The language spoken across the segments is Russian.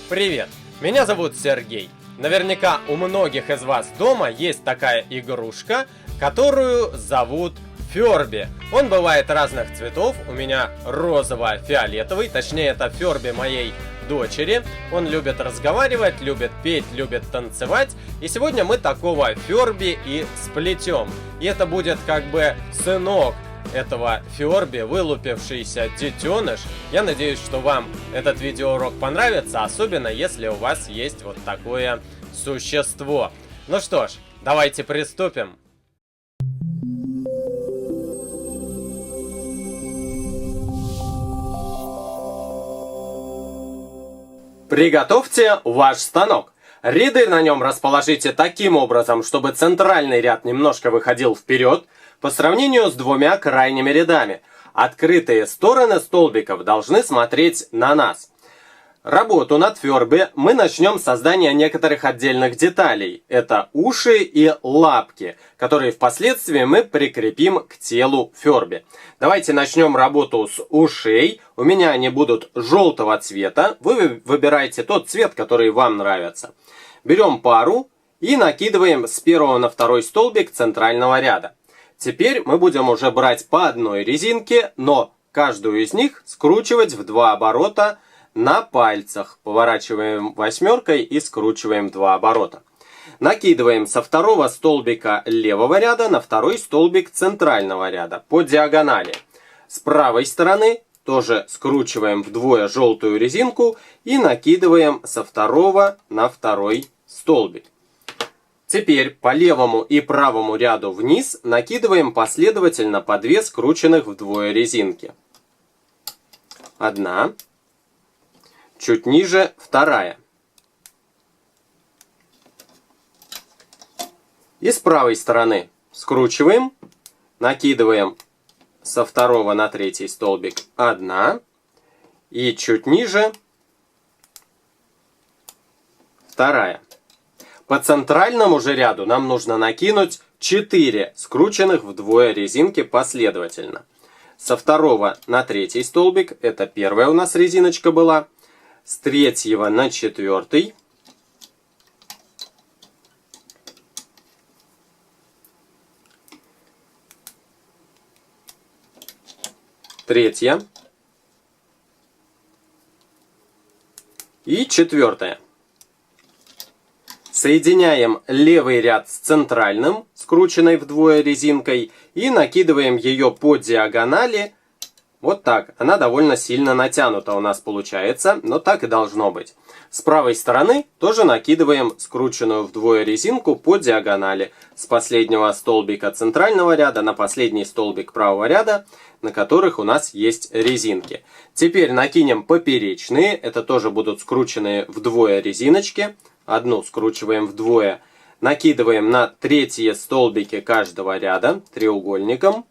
Привет, меня зовут Сергей. Наверняка у многих из вас дома есть такая игрушка, которую зовут Фёрби. Он бывает разных цветов, у меня розово-фиолетовый, точнее это Фёрби моей дочери. Он любит разговаривать, любит петь, любит танцевать. И сегодня мы такого Фёрби и сплетем. И это будет как бы сынок этого Фёрби, вылупившийся детеныш. Я надеюсь, что вам этот видеоурок понравится, особенно если у вас есть вот такое существо. Ну что ж, давайте приступим. Приготовьте ваш станок. Ряды на нем расположите таким образом, чтобы центральный ряд немножко выходил вперед по сравнению с двумя крайними рядами. Открытые стороны столбиков должны смотреть на нас. Работу над Фёрби мы начнем с создания некоторых отдельных деталей. Это уши и лапки, которые впоследствии мы прикрепим к телу Фёрби. Давайте начнем работу с ушей. У меня они будут желтого цвета. Вы выбираете тот цвет, который вам нравится. Берем пару и накидываем с первого на второй столбик центрального ряда. Теперь мы будем уже брать по одной резинке, но каждую из них скручивать в 2 оборота на пальцах. Поворачиваем восьмеркой и скручиваем 2 оборота. Накидываем со второго столбика левого ряда на второй столбик центрального ряда по диагонали. С правой стороны тоже скручиваем вдвое желтую резинку и накидываем со второго на второй столбик. Теперь по левому и правому ряду вниз накидываем последовательно по 2 скрученных вдвое резинки. Одна. Чуть ниже вторая. И с правой стороны скручиваем, накидываем со второго на третий столбик 1. И чуть ниже вторая. По центральному же ряду нам нужно накинуть 4 скрученных вдвое резинки последовательно. Со второго на третий столбик, это первая у нас резиночка была, с третьего на четвертый, третья и четвертая. Соединяем левый ряд с центральным, скрученной вдвое резинкой, и накидываем ее по диагонали. Вот так. Она довольно сильно натянута у нас получается, но так и должно быть. С правой стороны тоже накидываем скрученную вдвое резинку по диагонали. С последнего столбика центрального ряда на последний столбик правого ряда, на которых у нас есть резинки. Теперь накинем поперечные. Это тоже будут скрученные вдвое резиночки. Одну скручиваем вдвое, накидываем на третьи столбики каждого ряда треугольником.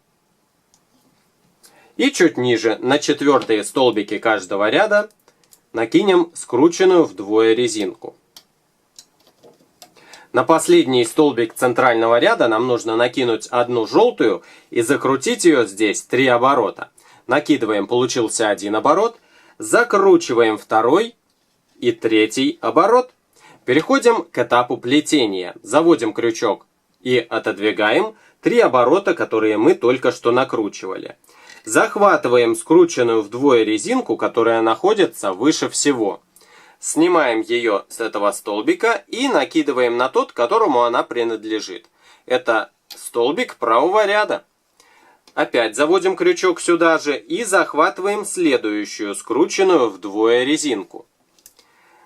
И чуть ниже, на четвертые столбики каждого ряда, накинем скрученную вдвое резинку. На последний столбик центрального ряда нам нужно накинуть одну желтую и закрутить ее здесь 3 оборота. Накидываем, получился 1 оборот, закручиваем второй и третий оборот. Переходим к этапу плетения. Заводим крючок и отодвигаем 3 оборота, которые мы только что накручивали. Захватываем скрученную вдвое резинку, которая находится выше всего. Снимаем ее с этого столбика и накидываем на тот, которому она принадлежит. Это столбик правого ряда. Опять заводим крючок сюда же и захватываем следующую скрученную вдвое резинку.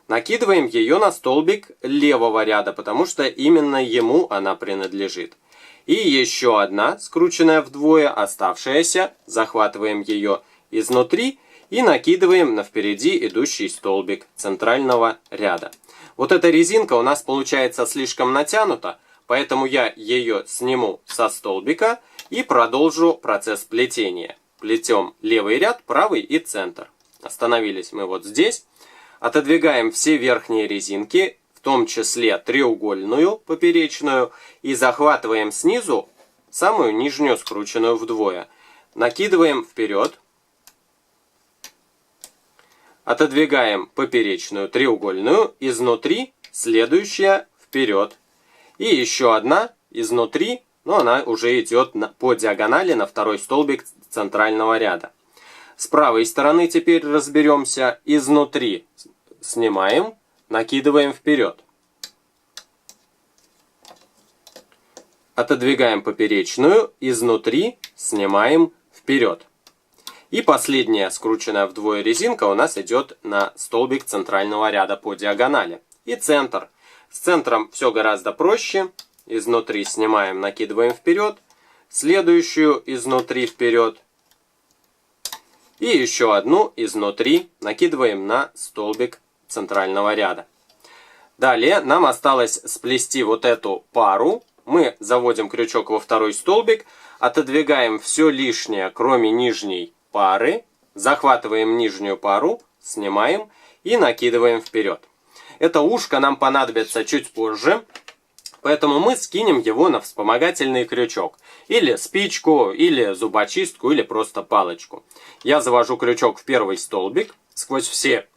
Накидываем ее на столбик левого ряда, потому что именно ему она принадлежит. И еще одна, скрученная вдвое, оставшаяся, захватываем ее изнутри и накидываем на впереди идущий столбик центрального ряда. Вот эта резинка у нас получается слишком натянута, поэтому я ее сниму со столбика и продолжу процесс плетения. Плетем левый ряд, правый и центр. Остановились мы вот здесь. Отодвигаем все верхние резинки, в том числе треугольную поперечную, и захватываем снизу самую нижнюю, скрученную вдвое. Накидываем вперед. Отодвигаем поперечную треугольную, изнутри следующая вперед. И еще одна изнутри, но она уже идет по диагонали на второй столбик центрального ряда. С правой стороны теперь разберемся. Изнутри снимаем, накидываем вперед. Отодвигаем поперечную, изнутри снимаем вперед. И последняя скрученная вдвое резинка у нас идет на столбик центрального ряда по диагонали. И центр. С центром все гораздо проще. Изнутри снимаем, накидываем вперед. Следующую изнутри вперед. И еще одну изнутри накидываем на столбик центрального ряда. Далее нам осталось сплести вот эту пару. Мы заводим крючок во второй столбик, отодвигаем все лишнее, кроме нижней пары, захватываем нижнюю пару, снимаем и накидываем вперед. Это ушко нам понадобится чуть позже, поэтому мы скинем его на вспомогательный крючок. Или спичку, или зубочистку, или просто палочку. Я завожу крючок в первый столбик сквозь все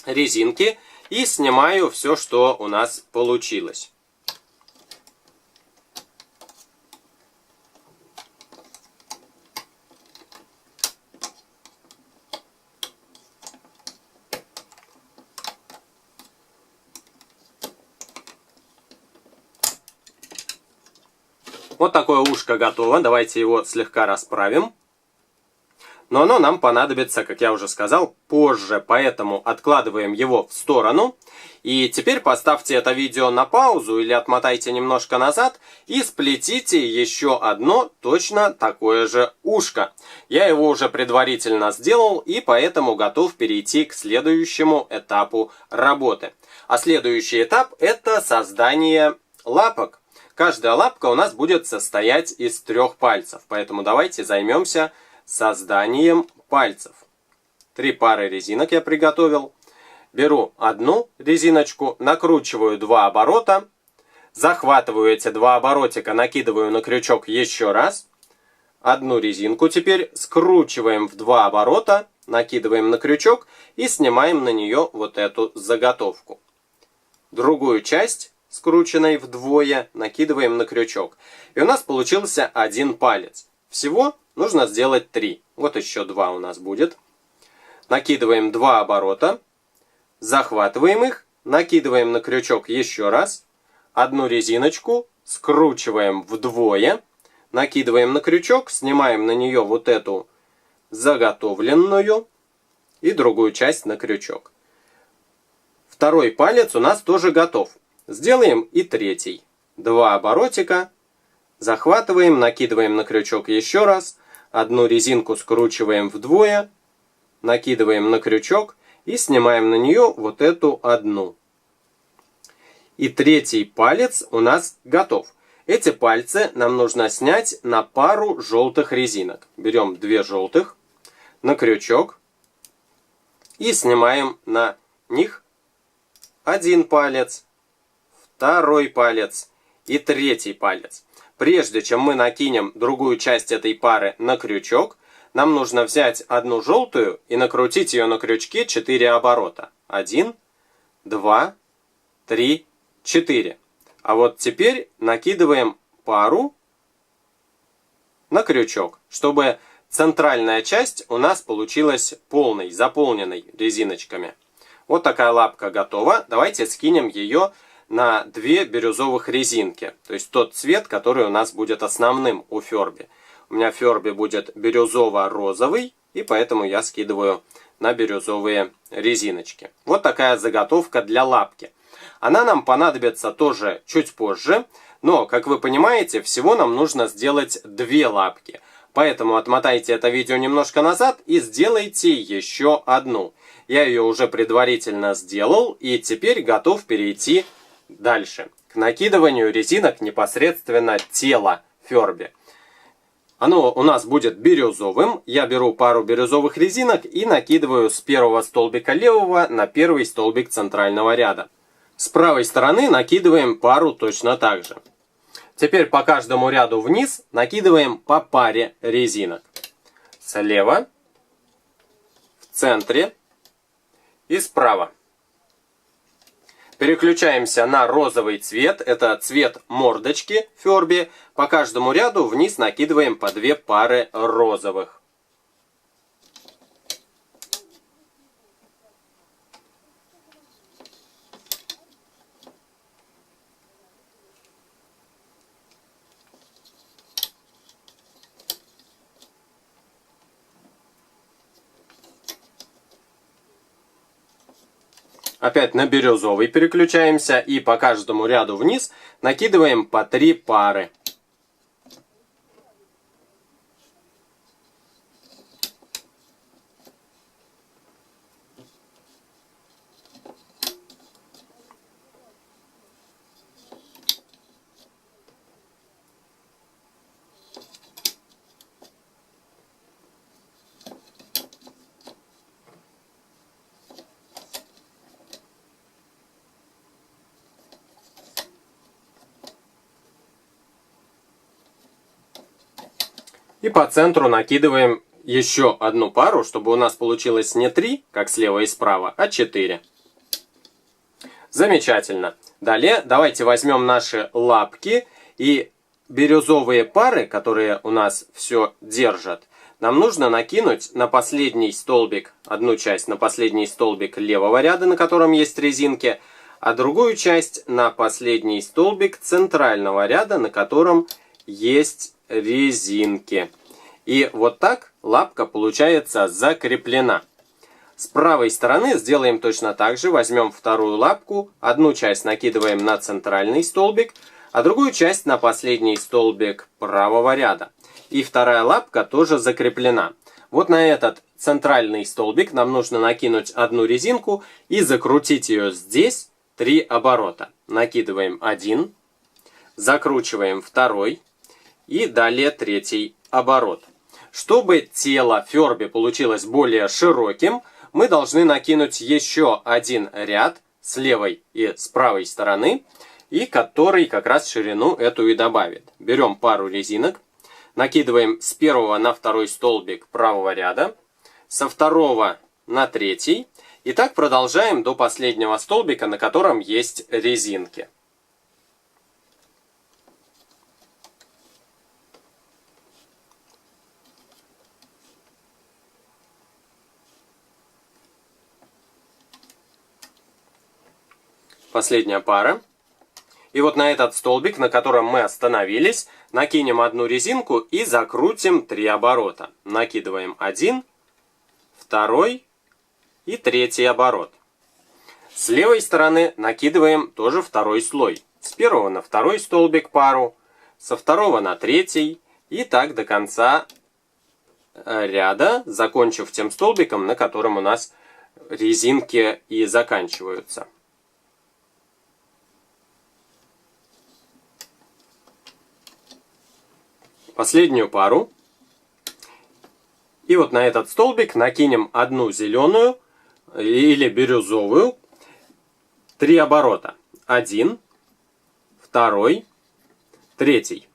резинки и снимаю все, что у нас получилось. Вот такое ушко готово. Давайте его слегка расправим. Но оно нам понадобится, как я уже сказал, позже. Поэтому откладываем его в сторону. И теперь поставьте это видео на паузу или отмотайте немножко назад и сплетите еще одно точно такое же ушко. Я его уже предварительно сделал и поэтому готов перейти к следующему этапу работы. А следующий этап — это создание лапок. Каждая лапка у нас будет состоять из 3 пальцев, поэтому давайте займемся созданием пальцев. 3 пары резинок я приготовил. Беру одну резиночку, накручиваю 2 оборота, захватываю эти 2 оборотика, накидываю на крючок еще раз. Одну резинку теперь скручиваем в 2 оборота, накидываем на крючок и снимаем на нее вот эту заготовку. Другую часть, скрученной вдвое, накидываем на крючок. И у нас получился 1 палец. Всего нужно сделать 3. Вот еще 2 у нас будет. Накидываем 2 оборота. Захватываем их. Накидываем на крючок еще раз. Одну резиночку. Скручиваем вдвое. Накидываем на крючок. Снимаем на нее вот эту заготовленную. И другую часть на крючок. Второй палец у нас тоже готов. Сделаем и 3. 2 оборотика, захватываем, накидываем на крючок еще раз, одну резинку скручиваем вдвое, накидываем на крючок и снимаем на нее вот эту одну. И 3 палец у нас готов. Эти пальцы нам нужно снять на пару желтых резинок. Берем 2 желтых на крючок и снимаем на них 1 палец. 2 палец и 3 палец. Прежде чем мы накинем другую часть этой пары на крючок, нам нужно взять одну желтую и накрутить ее на крючке 4 оборота. 1, 2, 3, 4. А вот теперь накидываем пару на крючок, чтобы центральная часть у нас получилась полной, заполненной резиночками. Вот такая лапка готова. Давайте скинем ее на 2 бирюзовых резинки. То есть тот цвет, который у нас будет основным у Ферби. У меня Ферби будет бирюзово-розовый, и поэтому я скидываю на бирюзовые резиночки. Вот такая заготовка для лапки. Она нам понадобится тоже чуть позже, но, как вы понимаете, всего нам нужно сделать 2 лапки. Поэтому отмотайте это видео немножко назад и сделайте еще одну. Я ее уже предварительно сделал и теперь готов перейти дальше, к накидыванию резинок непосредственно тела Ферби. Оно у нас будет бирюзовым. Я беру пару бирюзовых резинок и накидываю с первого столбика левого на первый столбик центрального ряда. С правой стороны накидываем пару точно так же. Теперь по каждому ряду вниз накидываем по паре резинок. Слева, в центре и справа. Переключаемся на розовый цвет, это цвет мордочки Ферби. По каждому ряду вниз накидываем по 2 пары розовых. Опять на бирюзовый переключаемся и по каждому ряду вниз накидываем по 3 пары. И по центру накидываем еще одну пару, чтобы у нас получилось не 3, как слева и справа, а 4. Замечательно. Далее давайте возьмем наши лапки и бирюзовые пары, которые у нас все держат, нам нужно накинуть на последний столбик, одну часть на последний столбик левого ряда, на котором есть резинки, а другую часть на последний столбик центрального ряда, на котором есть резинки. И вот так лапка получается закреплена. С правой стороны сделаем точно так же. Возьмем вторую лапку, одну часть накидываем на центральный столбик, а другую часть на последний столбик правого ряда. И вторая лапка тоже закреплена. Вот на этот центральный столбик нам нужно накинуть одну резинку и закрутить ее здесь 3 оборота. Накидываем 1, закручиваем 2 и далее 3 оборот. Чтобы тело Ферби получилось более широким, мы должны накинуть еще один ряд с левой и с правой стороны, и который как раз ширину эту и добавит. Берем пару резинок, накидываем с первого на второй столбик правого ряда, со второго на третий, и так продолжаем до последнего столбика, на котором есть резинки. Последняя пара. И вот на этот столбик, на котором мы остановились, накинем одну резинку и закрутим 3 оборота. Накидываем 1, 2 и 3 оборот. С левой стороны накидываем тоже второй слой. С первого на второй столбик пару, со второго на третий и так до конца ряда, закончив тем столбиком, на котором у нас резинки и заканчиваются. Последнюю пару. И вот на этот столбик накинем одну зеленую или бирюзовую, 3 оборота. 1, 2, 3.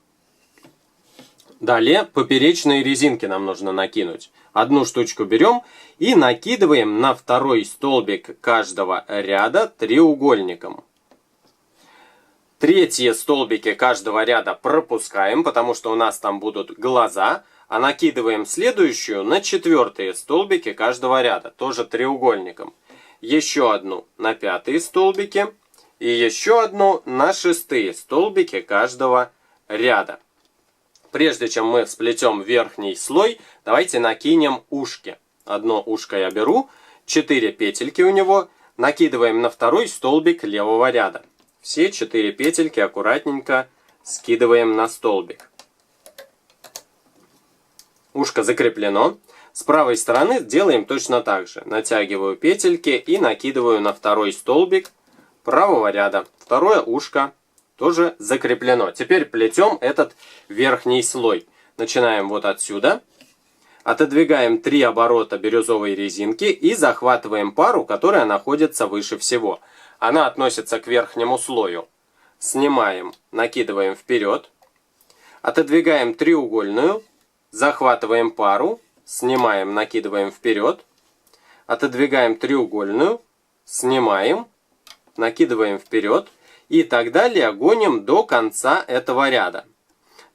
Далее поперечные резинки нам нужно накинуть. Одну штучку берем и накидываем на второй столбик каждого ряда треугольником. 3 столбики каждого ряда пропускаем, потому что у нас там будут глаза, а накидываем следующую на 4 столбики каждого ряда, тоже треугольником. Еще одну на 5 столбики и еще одну на 6 столбики каждого ряда. Прежде чем мы сплетем верхний слой, давайте накинем ушки. Одно ушко я беру, 4 петельки у него, накидываем на второй столбик левого ряда. Все 4 петельки аккуратненько скидываем на столбик. Ушко закреплено. С правой стороны делаем точно так же. Натягиваю петельки и накидываю на второй столбик правого ряда. Второе ушко тоже закреплено. Теперь плетем этот верхний слой. Начинаем вот отсюда. Отодвигаем 3 оборота бирюзовой резинки и захватываем пару, которая находится выше всего. Она относится к верхнему слою. Снимаем, накидываем вперед. Отодвигаем треугольную. Захватываем пару. Снимаем, накидываем вперед. Отодвигаем треугольную. снимаем, накидываем вперед и так далее, гоним до конца этого ряда.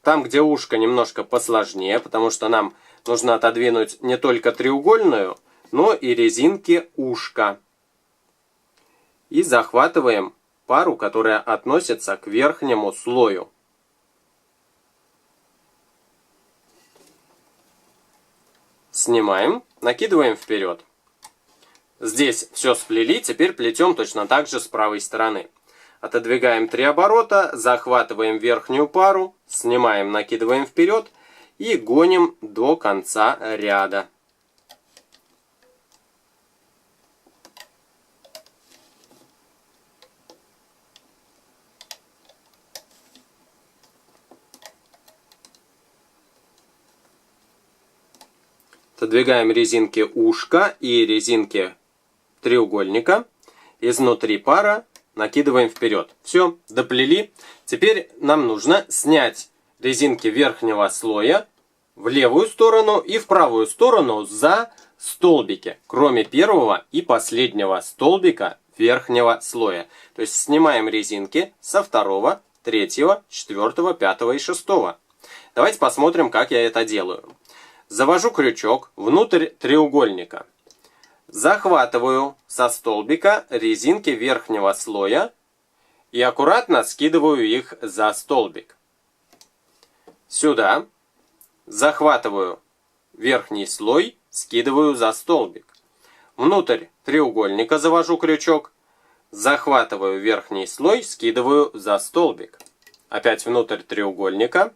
Там, где ушко, немножко посложнее, потому что нам нужно отодвинуть не только треугольную, но и резинки ушка. И захватываем пару, которая относится к верхнему слою. Снимаем, накидываем вперед. Здесь все сплели, теперь плетем точно так же с правой стороны. Отодвигаем 3 оборота, захватываем верхнюю пару, снимаем, накидываем вперед и гоним до конца ряда. Отодвигаем резинки ушка и резинки треугольника. Изнутри пара накидываем вперед. Все, доплели. Теперь нам нужно снять резинки верхнего слоя в левую сторону и в правую сторону за столбики, кроме первого и последнего столбика верхнего слоя. То есть снимаем резинки со второго, третьего, четвертого, пятого и шестого. Давайте посмотрим, как я это делаю. Завожу крючок внутрь треугольника. Захватываю со столбика резинки верхнего слоя и аккуратно скидываю их за столбик. Сюда захватываю верхний слой, скидываю за столбик. Внутрь треугольника завожу крючок, захватываю верхний слой, скидываю за столбик. Опять внутрь треугольника,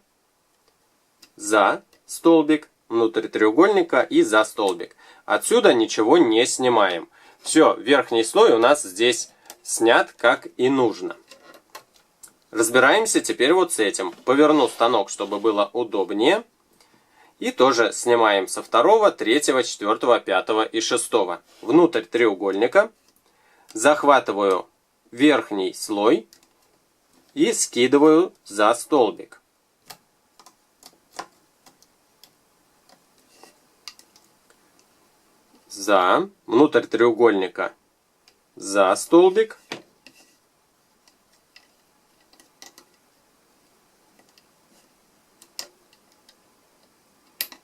за столбик, внутрь треугольника и за столбик. Отсюда ничего не снимаем. Все, верхний слой у нас здесь снят как и нужно. Разбираемся теперь вот с этим. Поверну станок, чтобы было удобнее. И тоже снимаем со второго, третьего, четвертого, пятого и шестого. Внутрь треугольника захватываю верхний слой и скидываю за столбик. За, внутрь треугольника, за столбик.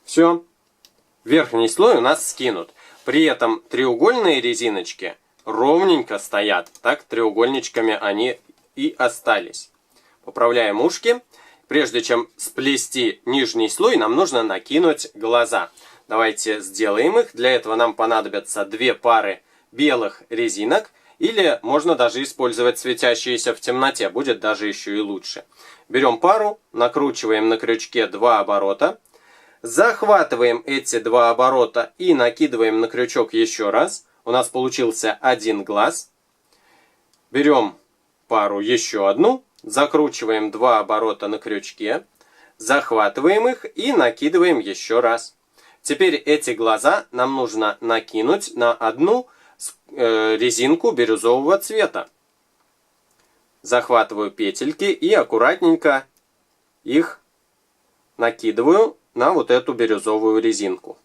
Все. Верхний слой у нас скинут. При этом треугольные резиночки ровненько стоят. Так треугольничками они и остались. Поправляем ушки. Прежде чем сплести нижний слой, нам нужно накинуть глаза. Давайте сделаем их. Для этого нам понадобятся 2 пары белых резинок. Или можно даже использовать светящиеся в темноте. Будет даже еще и лучше. Берем пару, накручиваем на крючке 2 оборота. Захватываем эти 2 оборота и накидываем на крючок еще раз. У нас получился 1 глаз. Берем пару еще одну. Закручиваем 2 оборота на крючке. Захватываем их и накидываем еще раз. Теперь эти глаза нам нужно накинуть на одну резинку бирюзового цвета. Захватываю петельки и аккуратненько их накидываю на вот эту бирюзовую резинку.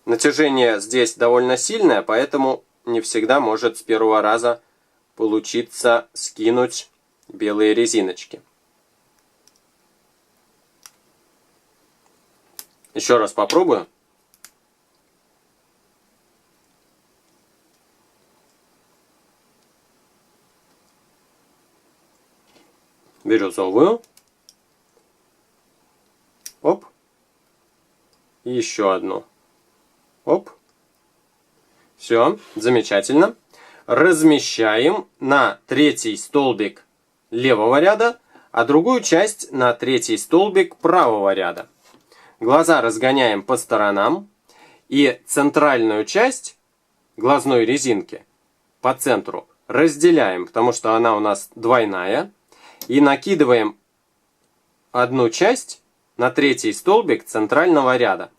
Натяжение здесь довольно сильное, поэтому не всегда может с первого раза получиться скинуть белые резиночки. Еще раз попробую. Бирюзовую. Оп. И еще одну. Оп. Все, замечательно. Размещаем на 3-й столбик левого ряда, а другую часть на 3-й столбик правого ряда. Глаза разгоняем по сторонам и центральную часть глазной резинки по центру разделяем, потому что она у нас двойная, и накидываем одну часть на 3-й столбик центрального ряда.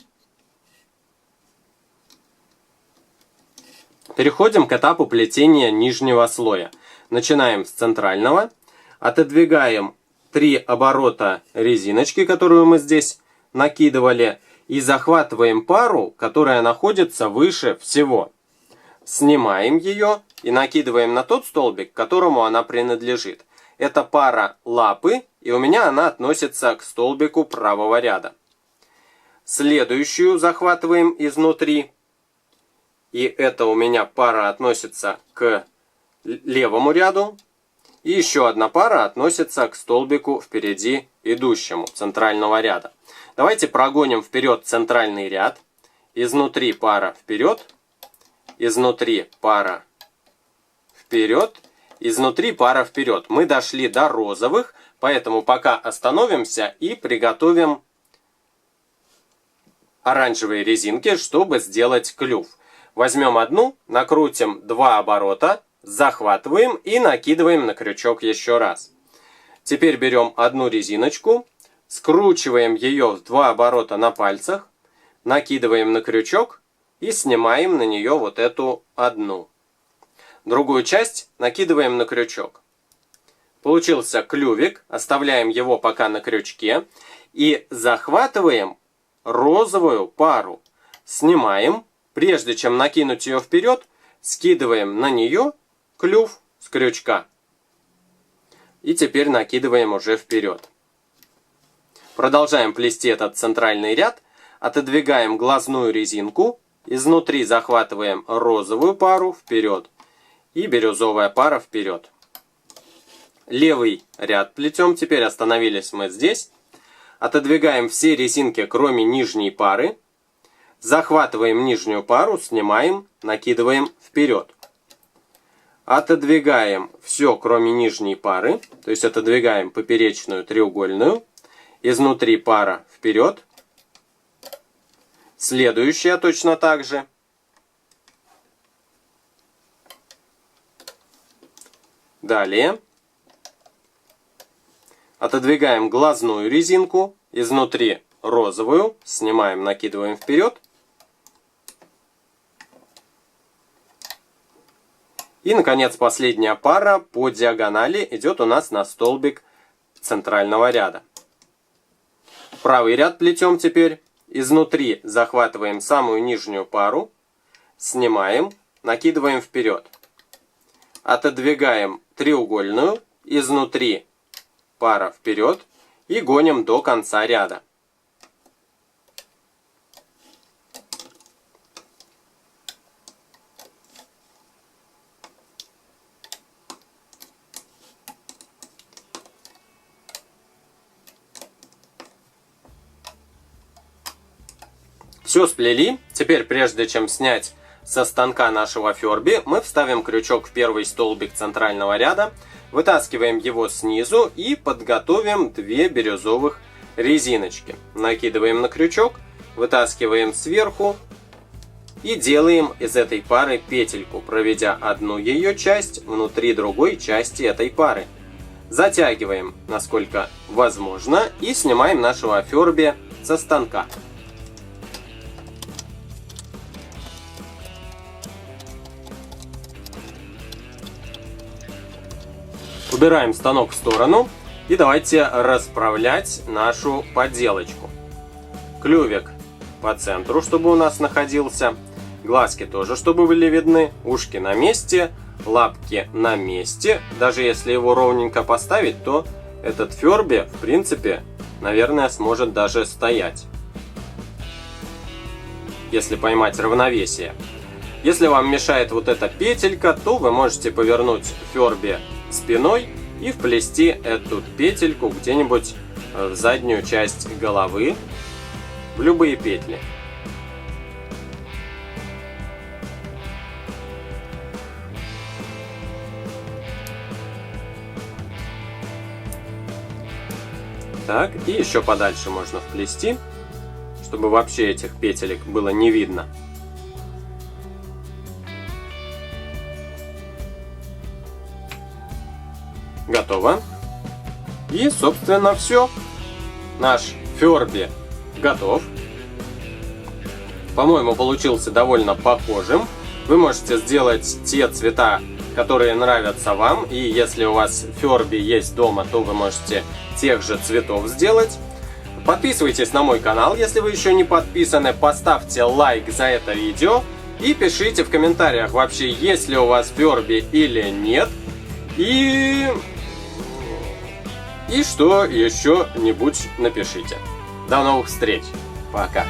Переходим к этапу плетения нижнего слоя. Начинаем с центрального, отодвигаем 3 оборота резиночки, которую мы здесь накидывали, и захватываем пару, которая находится выше всего. Снимаем ее и накидываем на тот столбик, которому она принадлежит. Это пара лапы, и у меня она относится к столбику правого ряда. Следующую захватываем изнутри. И это у меня пара относится к левому ряду. И еще одна пара относится к столбику впереди идущему, центрального ряда. Давайте прогоним вперед центральный ряд. Изнутри пара вперед. Изнутри пара вперед. Изнутри пара вперед. Мы дошли до розовых, поэтому пока остановимся и приготовим оранжевые резинки, чтобы сделать клюв. Возьмем одну, накрутим 2 оборота, захватываем и накидываем на крючок еще раз. Теперь берем одну резиночку, скручиваем ее в 2 оборота на пальцах, накидываем на крючок и снимаем на нее вот эту одну. Другую часть накидываем на крючок. Получился клювик, оставляем его пока на крючке и захватываем розовую пару. Снимаем, прежде чем накинуть ее вперед, скидываем на нее клюв с крючка. И теперь накидываем уже вперед. Продолжаем плести этот центральный ряд, отодвигаем глазную резинку, изнутри захватываем розовую пару вперед. И бирюзовая пара вперед. Левый ряд плетем. Теперь остановились мы здесь. Отодвигаем все резинки, кроме нижней пары. Захватываем нижнюю пару, снимаем, накидываем вперед. Отодвигаем все, кроме нижней пары. То есть отодвигаем поперечную треугольную. Изнутри пара вперед. Следующая точно так же. Далее отодвигаем глазную резинку, изнутри розовую, снимаем, накидываем вперед. И, наконец, последняя пара по диагонали идет у нас на столбик центрального ряда. Правый ряд плетем теперь, изнутри захватываем самую нижнюю пару, снимаем, накидываем вперед. Отодвигаем треугольную, изнутри пара вперед и гоним до конца ряда. Все сплели. Теперь, прежде чем снять со станка нашего Ферби, мы вставим крючок в первый столбик центрального ряда, вытаскиваем его снизу и подготовим 2 бирюзовых резиночки. Накидываем на крючок, вытаскиваем сверху и делаем из этой пары петельку, проведя одну ее часть внутри другой части этой пары. Затягиваем, насколько возможно, и снимаем нашего Ферби со станка. Убираем станок в сторону и давайте расправлять нашу поделочку. Клювик по центру, чтобы у нас находился. Глазки тоже, чтобы были видны. Ушки на месте, лапки на месте. Даже если его ровненько поставить, то этот Ферби, в принципе, наверное, сможет даже стоять. Если поймать равновесие. Если вам мешает вот эта петелька, то вы можете повернуть Ферби спиной и вплести эту петельку где-нибудь в заднюю часть головы, в любые петли. Так, и еще подальше можно вплести, чтобы вообще этих петелек было не видно. Готово. И, собственно, все. Наш Ферби готов. По-моему, получился довольно похожим. Вы можете сделать те цвета, которые нравятся вам. И если у вас Ферби есть дома, то вы можете тех же цветов сделать. Подписывайтесь на мой канал, если вы еще не подписаны. Поставьте лайк за это видео. И пишите в комментариях вообще, есть ли у вас Ферби или нет. И что еще-нибудь напишите. До новых встреч. Пока.